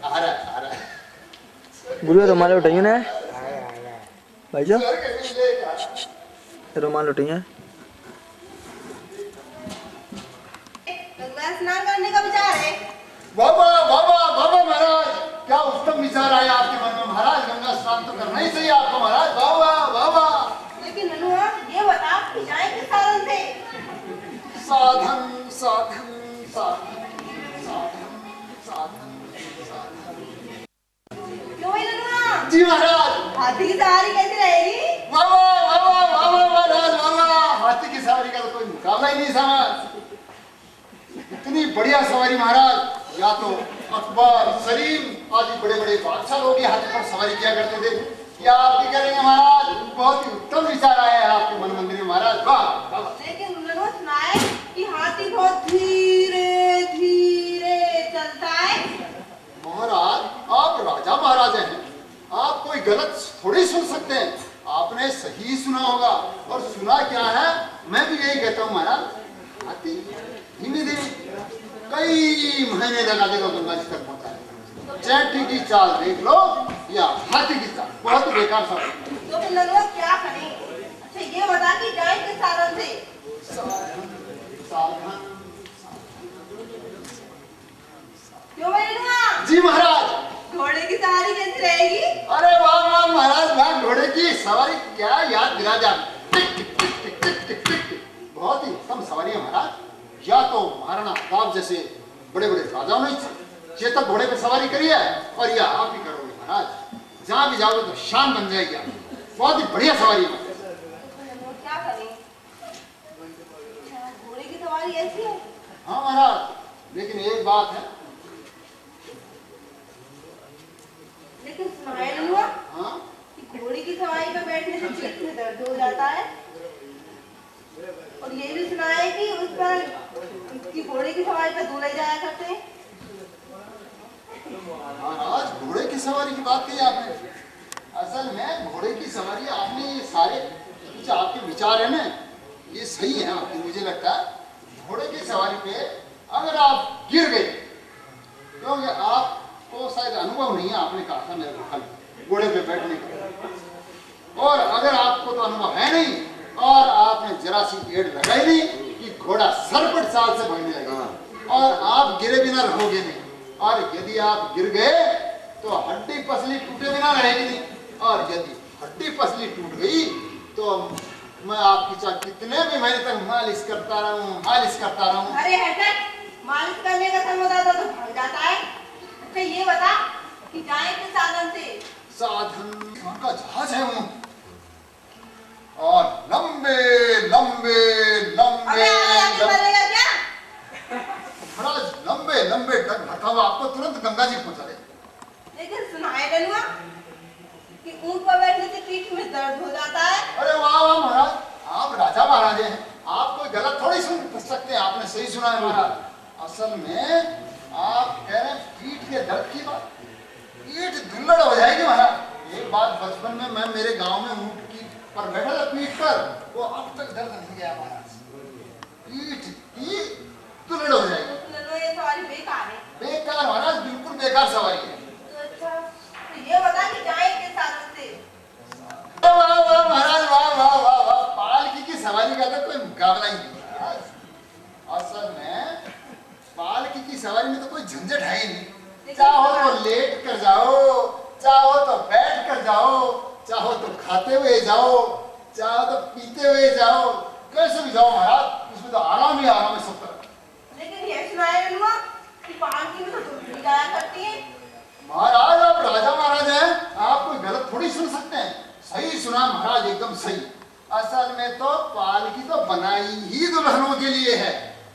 आ रहा है। गुरु रुमाल उठाइए ना भाई साहब, स्वर्ग मिलेगा। रुमाल उठाइए। गंगा स्नान करने का विचार है। बाबा बाबा बाबा महाराज, क्या उत्तम विचार आया आपके मन में महाराज। गंगा स्नान तो करना ही चाहिए आपको महाराज। बाबा बाबा। लेकिन ननुआ, ये बता कि जाए किस साधन से? साधन साधन साधन साधन साधन साधन। क्यों भाई ननुआ? जी महाराज। हाथी की सवारी कैसी रहेगी? बाबा बाबा बाबा महाराज बाबा, हाथी की सवारी का तो कोई मुकाबला ही नहीं समझ। इतनी बढ़िया सवारी महाराज, या तो अकबर, सलीम आदि बड़े बड़े बादशाह लोग ये हाथी पर सवारी किया करते थे। क्या आप भी करेंगे महाराज? बहुत ही उत्तम विचार आया है आपके मन मंदिर में महाराज। वाह वाह। लेकिन ननुआ सुना है कि हाथी बहुत धीरे धीरे चलता है। महाराज, आप राजा महाराजा हैं, आप कोई गलत थोड़ी सुन सकते हैं। आपने सही सुना होगा। और सुना क्या है, मैं भी यही कहता हूँ महाराज। हाथी धीमे धीमे कई महीने लगा देगा गंगा जी तक पहुंचाने। चैंटी की चाल देख लो या हाथी की चाल, बहुत बेकार सा। तो फिर ननुआ क्या करें? अच्छा ये बता कि जाए किस साधन से? सावधान। क्यों भाई ननुआ? जी महाराज। घोड़े की सवारी कैसी रहेगी? अरे वाह वाह महाराज वाह, घोड़े की सवारी क्या याद दिला जा। टिक टिक टिक टिक टिक टिक टिक। बहुत ही उत्तम सवारी है महाराज। या तो महाराणा प्रताप जैसे बड़े बड़े राजाओं ने चेतक घोड़े पर सवारी करी है, और या आप ही करोगे महाराज। जहाँ भी जाओगे तो शान बन जाएगी। बहुत ही बढ़िया सवारी है। क्या करें? घोड़े की सवारी ऐसी है? हाँ महाराज, लेकिन एक बात है। लेकिन सुना है ननुआ हाँ, कि घोड़े की सवारी पर बैठने से पेट में दर्द हो जाता है। और ये भी सुना है कि उस पर कि घोड़े की सवारी पर दूल्हे जाया करते हैं। महाराज घोड़े की सवारी की बात की आपने। असल में घोड़े की सवारी, आपने ये सारे कुछ आपके विचार है ना, ये सही है आपके। मुझे लगता है घोड़े की सवारी पे अगर आप गिर गए, क्योंकि आपको शायद अनुभव नहीं है, आपने कहा था मेरे को कल घोड़े पे बैठने का। और अगर आपको तो अनुभव है नहीं, और आपने जरा सी एड़ लगाई नहीं कि घोड़ा सरपट चाल से भागने लगेगा, और आप गिरे बिना रहोगे नहीं। और यदि आप गिर गए तो हड्डी पसली टूटे बिना रहेगी नहीं, और यदि हड्डी पसली टूट गई तो मैं आपकी चाहे कितने भी महीने तक मालिश करता रहूं। अरे हटक, मालिश करने का समय होता तो भाग जाता है। अच्छा ये बता कि जाए किस साधन से? साधन का जहाज है वो, और लंबे लंबे लंबे मरेगा क्या? महाराज लंबे लंबे तक भटका हुआ आपको तुरंत गंगा जी पहुंचा देगा। लेकिन सुनाए डलुआ कि ऊंट पर बैठने से पीठ में दर्द हो जाता है। अरे वाह वाह महाराज, आप राजा महाराज हैं, आप कोई गलत थोड़ी सुन सकते हैं, आपने सही सुना है महाराज। असल में आप कह रहे हैं पीठ के दर्द की बात, पीठ धुल्लड़ हो जाएगी महाराज। एक बात बचपन में मैं मेरे गांव में ऊंट की पर बैठा था पीठ पर, वो अब तक दर्द नहीं गया महाराज, पीठ की धुल्लड़ हो जाएगी। ये सवारी बेकार है। बेकार महाराज, बिल्कुल बेकार सवारी है। तो अच्छा तो ये बता कि जाए किस साधन से? वाह वाह महाराज, वाह वाह वाह वाह, पालकी की सवारी का तो कोई मुकाबला ही नहीं महाराज। असल में पालकी की सवारी में तो कोई झंझट है ही नहीं, चाहो तो लेट कर जाओ, चाहो तो बैठ कर जाओ, चाहो तो खाते हुए जाओ, चाहो तो पीते हुए जाओ, कैसे भी जाओ महाराज, उसमें तो आराम ही आराम है सब तरह। लेकिन ये सुनाए डलुआ कि पालकी में तो दूसरी जाया करती है। महाराज आप राजा महाराज हैं, आप कोई गलत थोड़ी सुन सकते हैं, सही सुना महाराज, एकदम सही। असल में तो पालकी तो बनाई ही दुल्हनों के लिए है,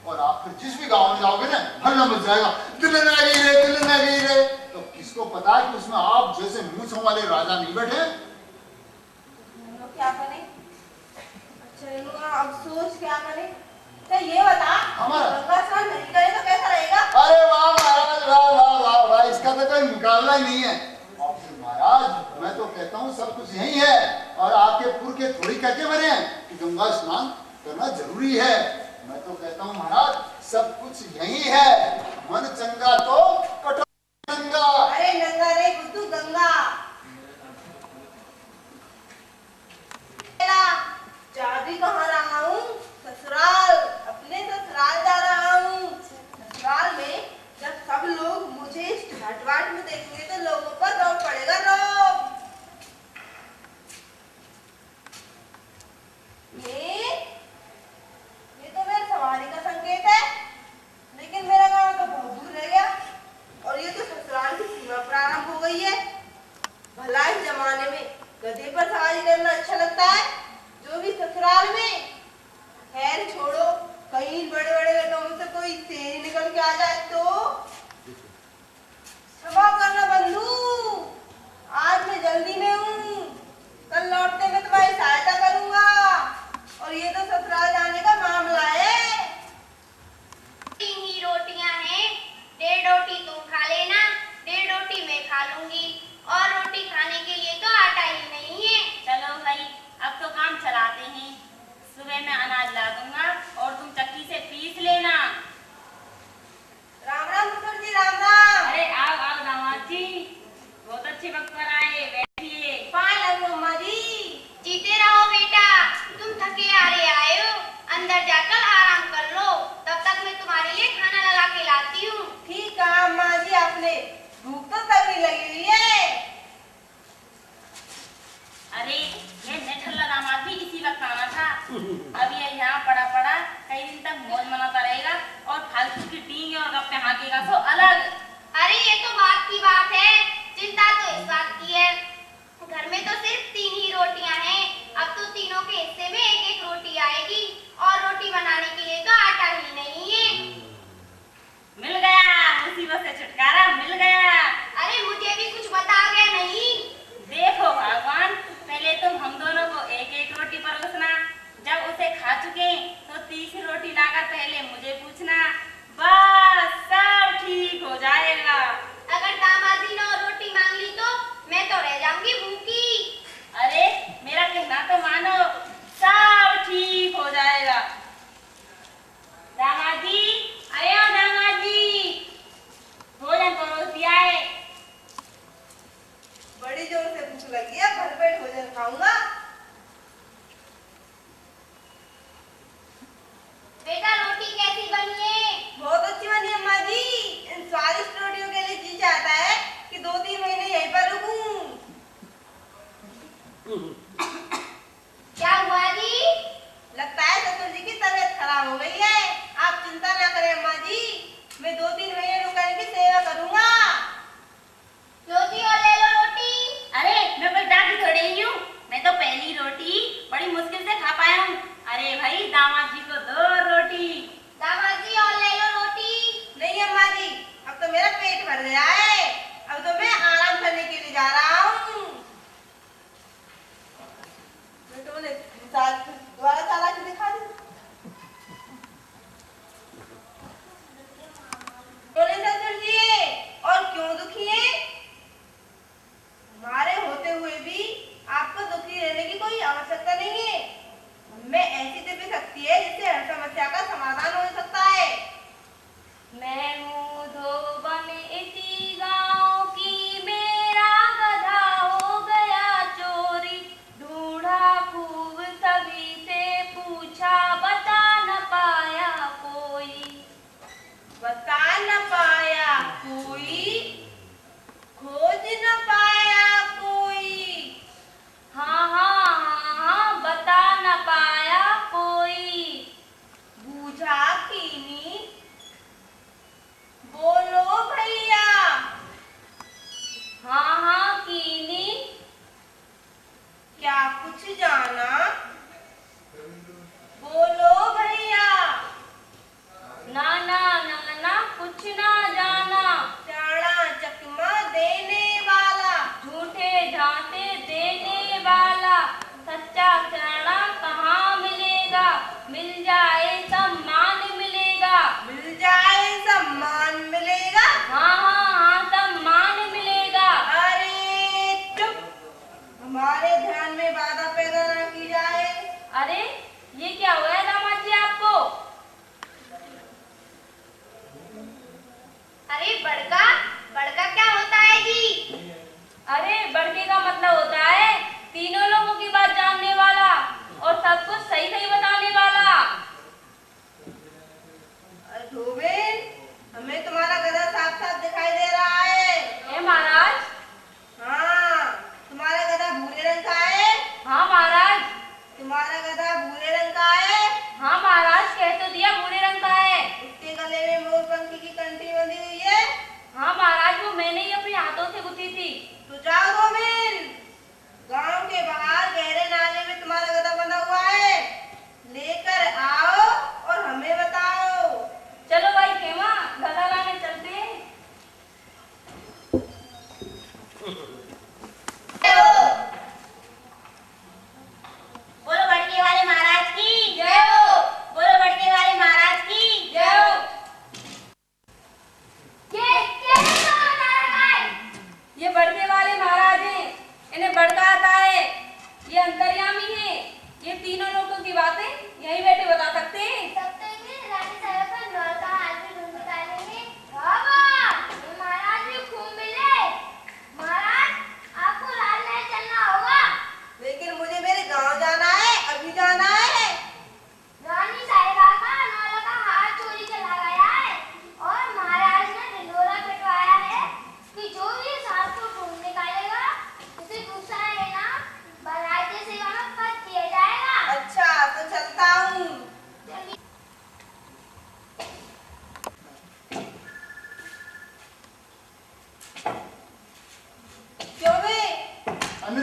और आप फिर जिस भी गांव में जाओगे ना हल्ला मच जाएगा, दुल्हन आ गई रे, दुल्हन आ गई रे। तो किसको पता है कि उसमें आप जैसे मूंछों वाले राजा नहीं बैठे। क्या करें? अच्छा अब सोच क्या करें? तो ये बता गंगा स्नान नहीं करे तो कैसा रहेगा? अरे वाह महाराज, वाह वाह वाह वाह, इसका तो कोई मुकाबला ही नहीं है। और फिर महाराज मैं तो कहता हूँ सब कुछ यही है, और आपके पुरखे थोड़ी कहते बने हैं कि गंगा स्नान करना जरूरी है। मैं तो कहता हूँ महाराज सब कुछ यही है, मन चंगा तो कटोरा नंगा। अरे नंगा रे बुद्धू, गंगा। जा भी कहाँ रहा हूँ? ससुराल, अपने ससुराल जा रहा हूँ। ससुराल में जब सब लोग मुझे इस घाट में देखेंगे तो लोगों पर रौब पड़ेगा, रौब। ये तो मेरे सवारी का संकेत है, लेकिन मेरा गांव तो बहुत दूर रह गया, और ये तो ससुराल की सीमा प्रारंभ हो गई है। भला इस जमाने में गधे पर सवारी करना अच्छा लगता है, जो भी ससुराल में। खैर छोड़ो, कहीं बड़े बड़े गड्ढों से कोई शेर निकल के आ जाए तो। क्षमा करना बंधु, आज मैं जल्दी में हूँ, कल लौटते में तुम्हारी सहायता करूंगा, और ये तो ससुराल जाने का मामला है। 3 ही रोटियां हैं, 1.5 रोटी तुम खा लेना, 1.5 रोटी मैं खा लूंगी, और रोटी खाने के लिए तो आटा ही नहीं है। चलो भाई अब तो काम चलाते हैं, सुबह मैं अनाज ला दूंगा और तुम चक्की से पीस लेना। राम राम ससुर जी, राम राम। अरे आओ आओ दामाद जी, बहुत अच्छे वक्त पर आए, बैठिए। अम्मा जी। जीते रहो बेटा, तुम थके हारे आए हो, अंदर जाकर आराम कर लो, तब तक मैं तुम्हारे लिए खाना लगा के लाती हूँ। ठीक कहा अम्मा जी आपने, भूख तो तगड़ी लगी हुई है। अरे ये नेठल्ला दामाद भी इसी वक्त आना था, अब ये यहाँ पड़ा पड़ा कई दिन तक मौज मनाता रहेगा, और फालतू की डींगे और गप्पे हाँकेगा सो अलग। अरे ये तो बात की बात है, चिंता तो इस बात की है, घर में तो सिर्फ 3 ही रोटियां हैं, अब तो तीनों के हिस्से में 1-1 रोटी आएगी, और रोटी बनाने के लिए तो आटा ही नहीं है। मिल गया, मुसीबत से छुटकारा मिल गया। अरे मुझे भी कुछ बता गया नहीं। देखो भगवान, पहले तुम हम दोनों को 1-1 रोटी परोसना, जब उसे खा चुके तो तीसरी रोटी लाकर पहले मुझे पूछना, बस सब ठीक हो जाए।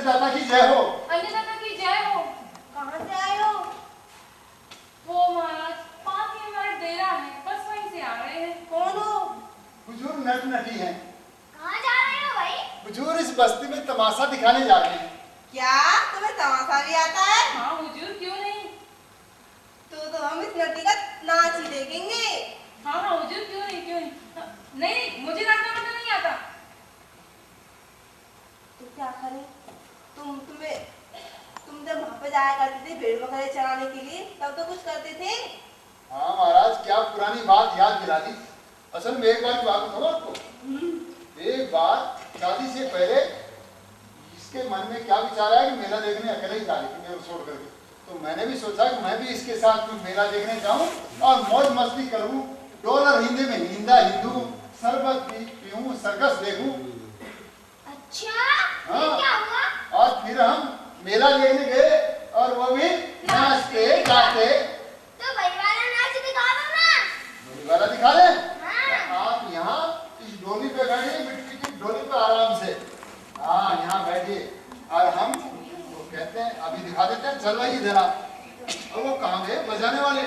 अन्नदाता की जय हो। अन्नदाता की जय हो। कहाँ से आए हो? वो महाराज पास ही हमारा डेरा है, बस वहीं से आ रहे हैं। कौन हो? हुजूर नट नटी हैं। कहाँ जा रहे हो भाई? हुजूर इस बस्ती में तमाशा दिखाने जा रहे हैं। क्या तुम्हें तमाशा भी आता है? हाँ हुजूर, क्यों नहीं। तो हम इस नटी का नाच ही देखेंगे। हाँ हाँ हुजूर, क्यों नहीं, क्यों नहीं। नहीं, मुझे नाचना वाचना नहीं आता। तो क्या करें? तुम जब वहाँ पे जाया करते थे भेड़ बकरे चराने के लिए, तब तो कुछ करते थे। हाँ महाराज, क्या पुरानी बात याद दिला दी। असल में एक बार की बात बताऊँ आपको। एक बार शादी से पहले इसके मन में क्या विचार आया कि मेला देखने अकेले ही जा रही थी मेरे छोड़ करके। तो मैंने भी सोचा कि मैं भी इसके साथ मेला देखने जाऊं और मौज मस्ती करूं, डॉलर हिंदी में हिंदा हिंदू, शरबत पीऊं, सर्कस देखूं। अच्छा, हाँ। फिर क्या हुआ? और फिर हम मेला देखने गए और वो भी नाचते गाते। तो भाई वाला नाच दिखा दो ना। डोली वाला दिखा दें? हाँ। आप यहाँ इस डोली पे बैठिए, मिट्टी की डोली पे आराम से। हाँ, यहाँ बैठिए और हम वो कहते हैं अभी दिखा देते हैं, चल भाई जरा। और वो कहाँ गए बजाने वाले?